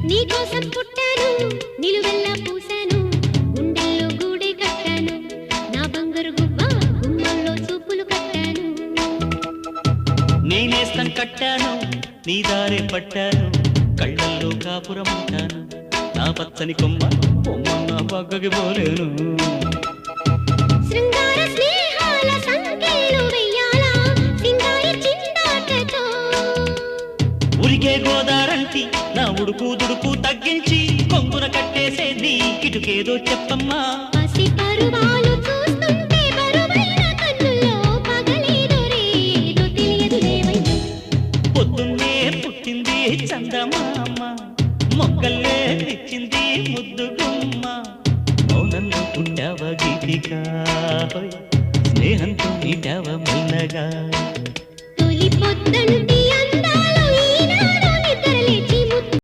నీకోసం పుట్టాను నిలువెల్లా పూసాను గుండెల్లో గూడే కట్టాను నా బంగారు గువ్వ గుమ్మల్లో చూపులు కట్టాను నేనేస్తం కట్టాను నీ దారే పట్టాను కళ్ళల్లో కాపురం ఉంటాను నా పచ్చని కొమ్మ కొమ్మ నా పక్కకి పోలేను శృంగార స్నేహాల సంకేలు వెయ్యాలా సింగారి చిందాటతో ఉరికే గోదారంటి నా ఉడుకు దుడుకు తగ్గించి కొంగున కట్టేసేది కిటుకేదో చెప్పమ్మా పసి పరువాలు చూస్తుంటే బరువైన కన్నుల్లో పగలేదో రేదో తెలియదు లేవయ్యా పొద్దున్నే పుట్టింది చందమామ మొక్కల్లే తెచ్చింది ముద్దు గుమ్మ మౌనంలో పుట్టావ గీతిక స్నేహంతో నీటావ మెల్లగా తొలి పొద్దంటి